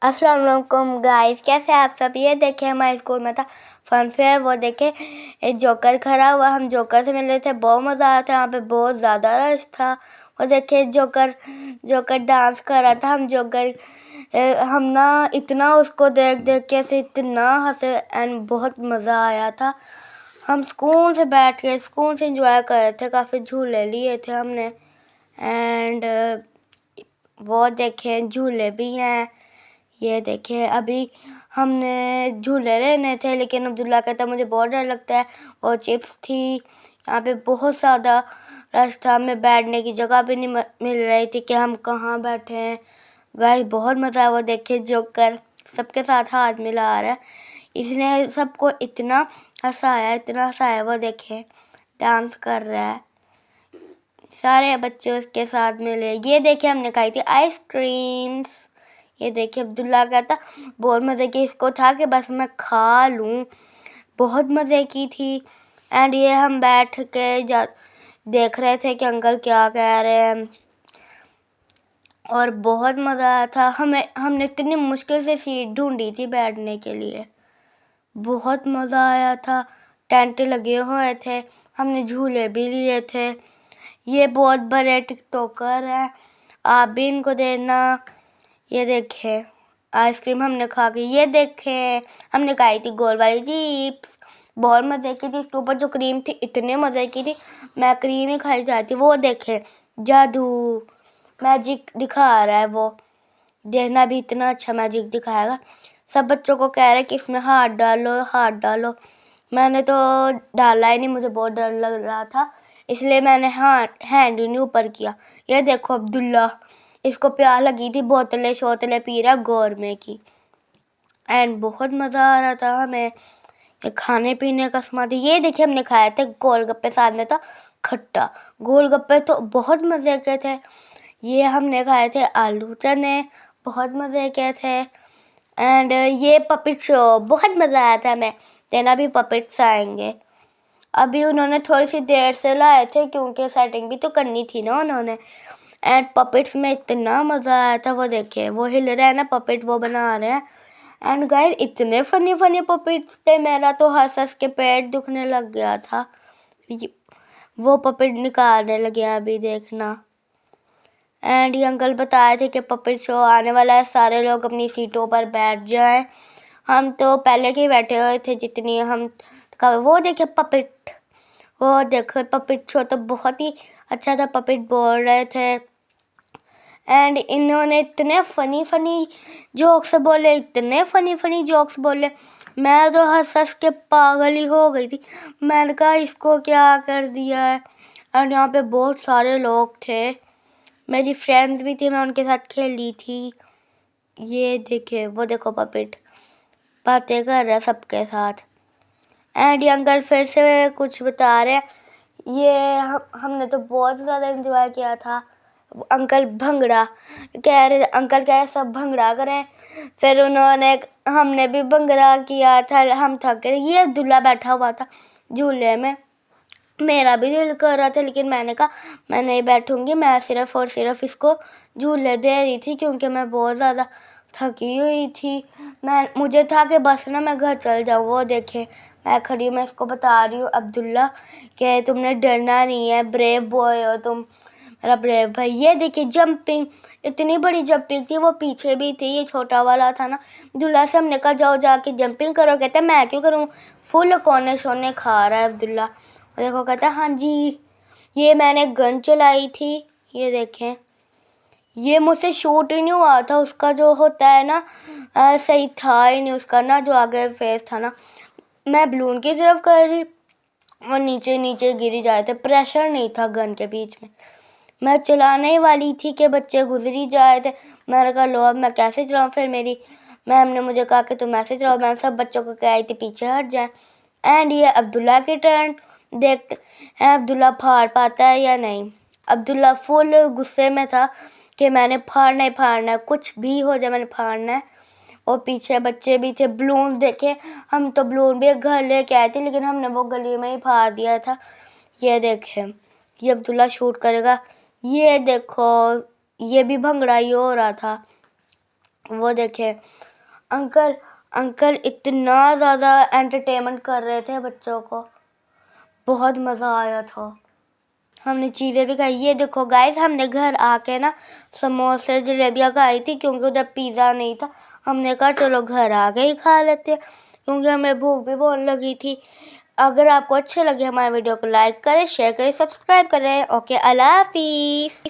अस्सलाम वालेकुम गाइस, कैसे आप सब। ये देखे हमारे स्कूल में था फन फेयर। वो देखे एक जोकर खड़ा हुआ, हम जोकर से मिल रहे थे, बहुत मज़ा आया था। यहाँ पे बहुत ज़्यादा रश था। वो देखे जोकर जोकर डांस कर रहा था। हम ना इतना उसको देख देख के से इतना हंसे एंड बहुत मज़ा आया था। हम सुकून से बैठ के सुकून से इंजॉय कर रहे थे, काफ़ी झूले लिए थे हमने एंड वो देखे झूले भी हैं। ये देखे अभी हमने झूले लेने थे, लेकिन अब्दुल्ला कहता मुझे बहुत डर लगता है। और चिप्स थी, यहाँ पे बहुत ज़्यादा रश था, हमें बैठने की जगह भी नहीं मिल रही थी कि हम कहाँ बैठे हैं। गाइस बहुत मज़ा आया। वो देखे जोकर सबके साथ हाथ मिला रहा है, इसने सबको इतना हंसाया। वो देखे डांस कर रहा है, सारे बच्चे उसके साथ मिले। ये देखे हमने खाई थी आइसक्रीम्स। ये देखिए अब्दुल्ला कहता बहुत मज़े की, इसको था कि बस मैं खा लूँ। बहुत मज़े की थी एंड ये हम बैठ के देख रहे थे कि अंकल क्या कह रहे हैं और बहुत मज़ा आया था। हमने इतनी मुश्किल से सीट ढूंढी थी बैठने के लिए, बहुत मज़ा आया था। टेंट लगे हुए थे, हमने झूले भी लिए थे। ये बहुत बड़े टिकटॉकर हैं, आप भी इनको देखना। ये देखे आइसक्रीम हमने खा के, ये देखे हमने खाई थी गोल वाली चिप्स, बहुत मज़े की थी। इसके ऊपर जो क्रीम थी इतने मज़े की थी, मैं क्रीम ही खाई जाती। वो देखे जादू मैजिक दिखा रहा है, वो देखना भी इतना अच्छा मैजिक दिखाएगा। सब बच्चों को कह रहे कि इसमें हाथ डालो हाथ डालो। मैंने तो डाला ही नहीं, मुझे बहुत डर लग रहा था, इसलिए मैंने हैंड ही नहीं ऊपर किया। ये देखो अब्दुल्ला, इसको प्यास लगी थी, बोतलें शोतलें पी रहा गोरमे की एंड बहुत मज़ा आ रहा था हमें। खाने पीने का सामान। ये देखिए हमने खाए थे गोलगप्पे, साथ में था खट्टा। गोलगप्पे तो बहुत मज़े के थे। ये हमने खाए थे आलू चने, बहुत मज़े के थे एंड ये पपेट शो, बहुत मज़ा आया था हमें। देना भी पपेट्स आएंगे, अभी उन्होंने थोड़ी सी देर से लाए थे क्योंकि सेटिंग भी तो करनी थी ना उन्होंने। एंड पपेट्स में इतना मज़ा आया था। वो देखे वो हिल रहा है ना पपेट, वो बना रहे हैं एंड गाइस इतने फनी फनी पपेट्स थे, मेरा तो हंस हंस के पेट दुखने लग गया था। वो पपेट निकालने लगे अभी देखना। एंड ये अंकल बताए थे कि पपेट शो आने वाला है, सारे लोग अपनी सीटों पर बैठ जाएं। हम तो पहले के ही बैठे हुए थे जितनी हम। वो देखे पपेट, वो देखो पपेट शो तो बहुत ही अच्छा था, पपेट बोल रहे थे एंड इन्होंने इतने फनी फनी जोक्स बोले, इतने फनी फनी जोक्स बोले, मैं तो हंस हंस के पागल ही हो गई थी। मैंने कहा इसको क्या कर दिया है। और यहाँ पे बहुत सारे लोग थे, मेरी फ्रेंड्स भी थी, मैं उनके साथ खेली थी। ये देखे वो देखो पपेट बातें कर रहा है सबके साथ एंड ये अंकल फिर से कुछ बता रहे हैं। ये हमने तो बहुत ज़्यादा एंजॉय किया था। अंकल भंगड़ा कह रहे, अंकल कह रहे सब भंगड़ा करें, फिर हमने भी भंगड़ा किया था। हम थक गए। ये दूल्हा बैठा हुआ था झूले में, मेरा भी दिल कर रहा था, लेकिन मैंने कहा मैं नहीं बैठूंगी, मैं सिर्फ और सिर्फ इसको झूले दे रही थी क्योंकि मैं बहुत ज़्यादा थकी हुई थी। मुझे था कि बस ना मैं घर चल जाऊँ। वो देखे मैं खड़ी, मैं इसको बता रही हूँ अब्दुल्ला कि तुमने डरना नहीं है, ब्रेव बॉय हो तुम, मेरा ब्रेव भाई। ये देखिए जंपिंग, इतनी बड़ी जंपिंग थी, वो पीछे भी थी, ये छोटा वाला था ना। अब्दुल्ला से हमने कहा जाओ जाके जंपिंग करो, कहते मैं क्यों करूँ, फुल कोने शोने खा रहा है अब्दुल्ला। देखो कहता हाँ जी, ये मैंने गन चलाई थी। ये देखें ये मुझसे शूट ही नहीं हुआ था, उसका जो होता है ना सही था ही नहीं उसका ना, जो आगे फेस था ना। मैं बलून की तरफ कर रही और नीचे नीचे गिरी जाए थे, प्रेशर नहीं था गन के बीच में। मैं चलाने ही वाली थी कि बच्चे गुजरी जाए थे। मैंने कहा लो अब मैं कैसे चलाऊँ। फिर मेरी मैम ने मुझे कहा कि तुम ऐसे चलाओ। मैम सब बच्चों को कह आई थी पीछे हट जाए एंड ये अब्दुल्ला की टर्न, देखते हैं अब्दुल्ला फाड़ पाता है या नहीं। अब्दुल्ला फुल गुस्से में था कि मैंने फाड़ना ही फाड़ना है, कुछ भी हो जाए मैंने फाड़ना है। और पीछे बच्चे भी थे, बलून देखे, हम तो बलून भी एक घर लेके आए थे, लेकिन हमने वो गली में ही फाड़ दिया था। ये देखे ये अब्दुल्ला शूट करेगा। ये देखो ये भी भंगड़ा ही हो रहा था। वो देखें अंकल अंकल इतना ज़्यादा एंटरटेनमेंट कर रहे थे बच्चों को, बहुत मज़ा आया था। हमने चीज़ें भी खाई। ये देखो गाइस, हमने घर आके ना समोसे जलेबियाँ खाई थी क्योंकि उधर पिज़्ज़ा नहीं था। हमने कहा चलो घर आके ही खा लेते हैं क्योंकि हमें भूख भी बहुत लगी थी। अगर आपको अच्छे लगे हमारे वीडियो को लाइक करें, शेयर करें, सब्सक्राइब करें। ओके, अल्लाह हाफिज़।